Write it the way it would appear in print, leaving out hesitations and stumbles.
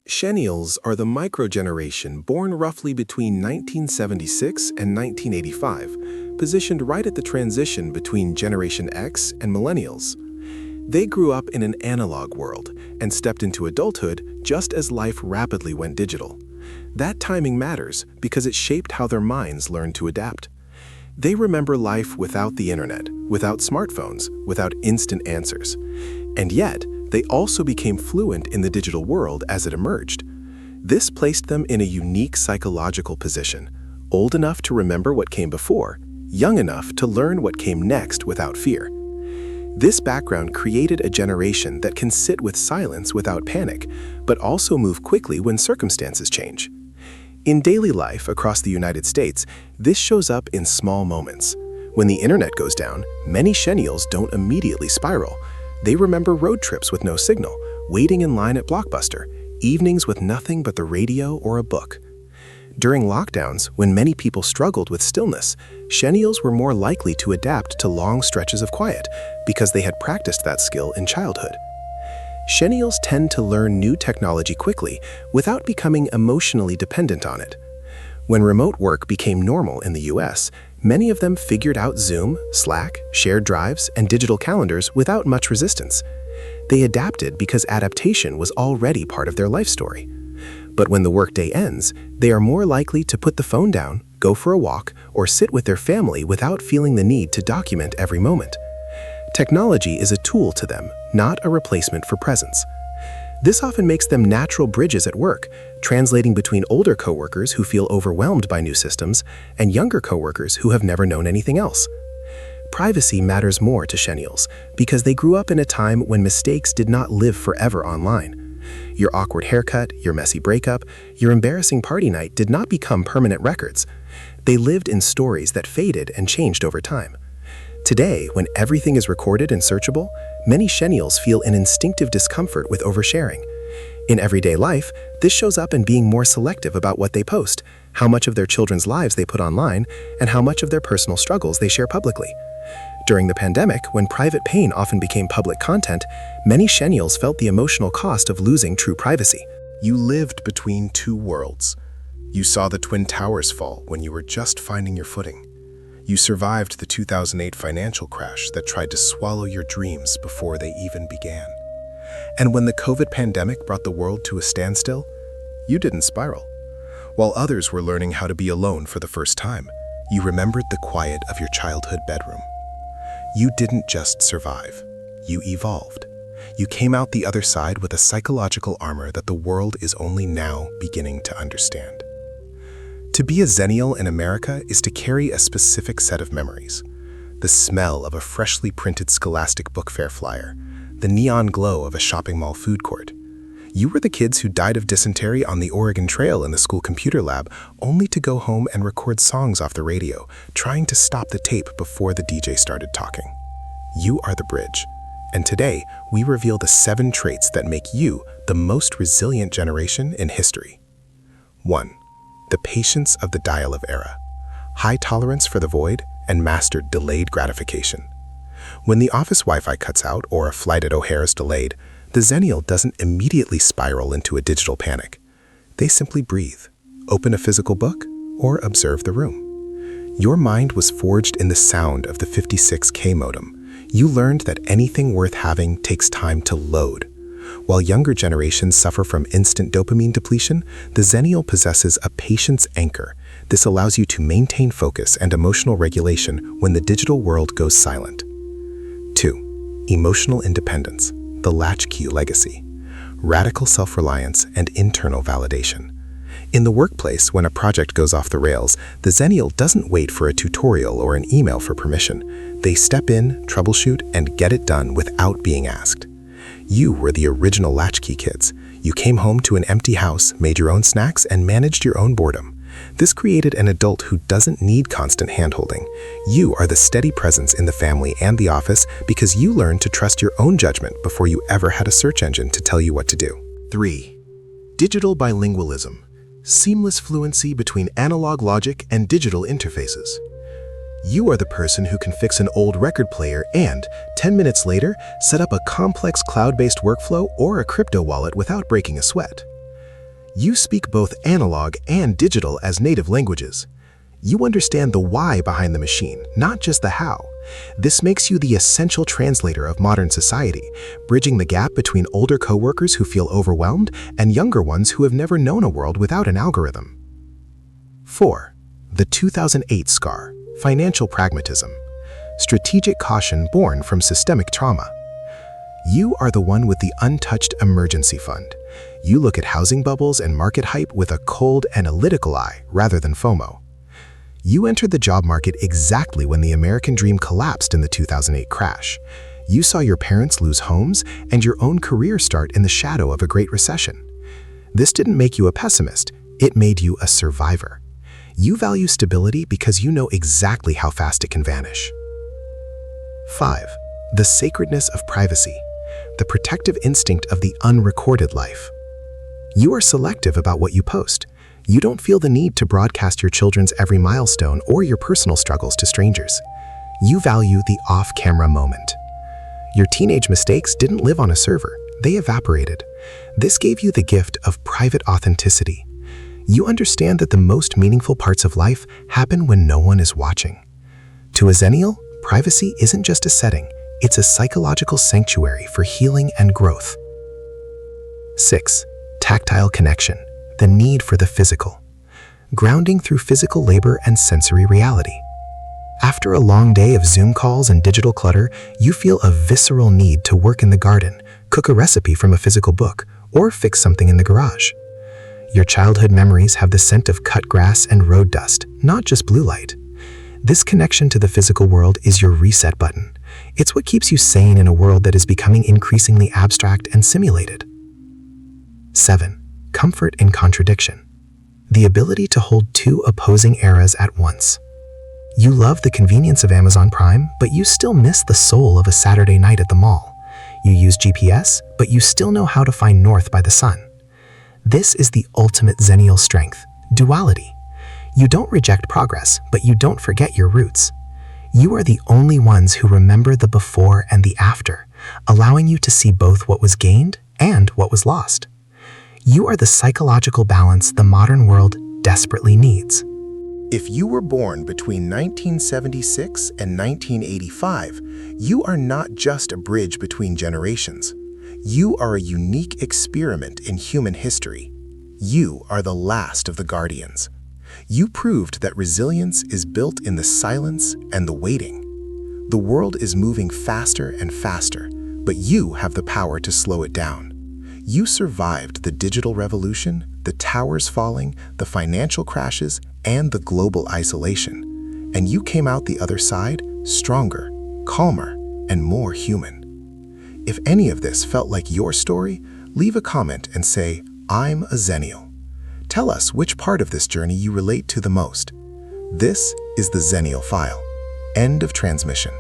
Xennials are the microgeneration born roughly between 1976 and 1985, positioned right at the transition between Generation X and Millennials. They grew up in an analog world and stepped into adulthood just as life rapidly went digital. That timing matters because it shaped how their minds learned to adapt. They remember life without the internet, without smartphones, without instant answers. And yet, they also became fluent in the digital world as it emerged. This placed them in a unique psychological position, old enough to remember what came before, young enough to learn what came next without fear. This background created a generation that can sit with silence without panic, but also move quickly when circumstances change. In daily life across the United States, this shows up in small moments. When the internet goes down, many Xennials don't immediately spiral. They remember road trips with no signal, waiting in line at Blockbuster, evenings with nothing but the radio or a book. During lockdowns, when many people struggled with stillness, Xennials were more likely to adapt to long stretches of quiet because they had practiced that skill in childhood. Xennials tend to learn new technology quickly without becoming emotionally dependent on it. When remote work became normal in the US, many of them figured out Zoom, Slack, shared drives, and digital calendars without much resistance. They adapted because adaptation was already part of their life story. But when the workday ends, they are more likely to put the phone down, go for a walk, or sit with their family without feeling the need to document every moment. Technology is a tool to them, not a replacement for presence. This often makes them natural bridges at work, translating between older coworkers who feel overwhelmed by new systems and younger coworkers who have never known anything else. Privacy matters more to Xennials because they grew up in a time when mistakes did not live forever online. Your awkward haircut, your messy breakup, your embarrassing party night did not become permanent records. They lived in stories that faded and changed over time. Today, when everything is recorded and searchable, many Xennials feel an instinctive discomfort with oversharing. In everyday life, this shows up in being more selective about what they post, how much of their children's lives they put online, and how much of their personal struggles they share publicly. During the pandemic, when private pain often became public content, many Xennials felt the emotional cost of losing true privacy. You lived between two worlds. You saw the Twin Towers fall when you were just finding your footing. You survived the 2008 financial crash that tried to swallow your dreams before they even began. And when the COVID pandemic brought the world to a standstill, you didn't spiral. While others were learning how to be alone for the first time, you remembered the quiet of your childhood bedroom. You didn't just survive, you evolved. You came out the other side with a psychological armor that the world is only now beginning to understand. To be a Xennial in America is to carry a specific set of memories. The smell of a freshly printed Scholastic book fair flyer, the neon glow of a shopping mall food court. You were the kids who died of dysentery on the Oregon Trail in the school computer lab, only to go home and record songs off the radio, trying to stop the tape before the DJ started talking. You are the bridge. And today, we reveal the 7 traits that make you the most resilient generation in history. 1. The patience of the dial-up era. High tolerance for the void and mastered delayed gratification. When the office Wi-Fi cuts out or a flight at O'Hare is delayed, the Xennial doesn't immediately spiral into a digital panic. They simply breathe, open a physical book, or observe the room. Your mind was forged in the sound of the 56K modem. You learned that anything worth having takes time to load. While younger generations suffer from instant dopamine depletion, the Xennial possesses a patience anchor. This allows you to maintain focus and emotional regulation when the digital world goes silent. 2. Emotional independence, the latchkey legacy. Radical self-reliance and internal validation. In the workplace, when a project goes off the rails, the Xennial doesn't wait for a tutorial or an email for permission. They step in, troubleshoot, and get it done without being asked. You were the original latchkey kids. You came home to an empty house, made your own snacks, and managed your own boredom. This created an adult who doesn't need constant handholding. You are the steady presence in the family and the office because you learned to trust your own judgment before you ever had a search engine to tell you what to do. 3. Digital bilingualism. Seamless fluency between analog logic and digital interfaces. You are the person who can fix an old record player and, 10 minutes later, set up a complex cloud-based workflow or a crypto wallet without breaking a sweat. You speak both analog and digital as native languages. You understand the why behind the machine, not just the how. This makes you the essential translator of modern society, bridging the gap between older coworkers who feel overwhelmed and younger ones who have never known a world without an algorithm. 4. The 2008 scar, financial pragmatism. Strategic caution born from systemic trauma. You are the one with the untouched emergency fund. You look at housing bubbles and market hype with a cold, analytical eye rather than FOMO. You entered the job market exactly when the American dream collapsed in the 2008 crash. You saw your parents lose homes and your own career start in the shadow of a Great Recession. This didn't make you a pessimist, it made you a survivor. You value stability because you know exactly how fast it can vanish. 5. The sacredness of privacy, the protective instinct of the unrecorded life. You are selective about what you post. You don't feel the need to broadcast your children's every milestone or your personal struggles to strangers. You value the off-camera moment. Your teenage mistakes didn't live on a server, they evaporated. This gave you the gift of private authenticity. You understand that the most meaningful parts of life happen when no one is watching. To a Xennial, privacy isn't just a setting, it's a psychological sanctuary for healing and growth. 6. Tactile connection, the need for the physical. Grounding through physical labor and sensory reality. After a long day of Zoom calls and digital clutter, you feel a visceral need to work in the garden, cook a recipe from a physical book, or fix something in the garage. Your childhood memories have the scent of cut grass and road dust, not just blue light. This connection to the physical world is your reset button. It's what keeps you sane in a world that is becoming increasingly abstract and simulated. 7. Comfort in contradiction. The ability to hold two opposing eras at once. You love the convenience of Amazon Prime, but you still miss the soul of a Saturday night at the mall. You use GPS, but you still know how to find north by the sun. This is the ultimate Xennial strength, duality. You don't reject progress, but you don't forget your roots. You are the only ones who remember the before and the after, allowing you to see both what was gained and what was lost. You are the psychological balance the modern world desperately needs. If you were born between 1976 and 1985, you are not just a bridge between generations. You are a unique experiment in human history. You are the last of the guardians. You proved that resilience is built in the silence and the waiting. The world is moving faster and faster, but you have the power to slow it down. You survived the digital revolution, the towers falling, the financial crashes, and the global isolation. And you came out the other side stronger, calmer, and more human. If any of this felt like your story, leave a comment and say, "I'm a Xennial." Tell us which part of this journey you relate to the most. This is the Xennial File. End of transmission.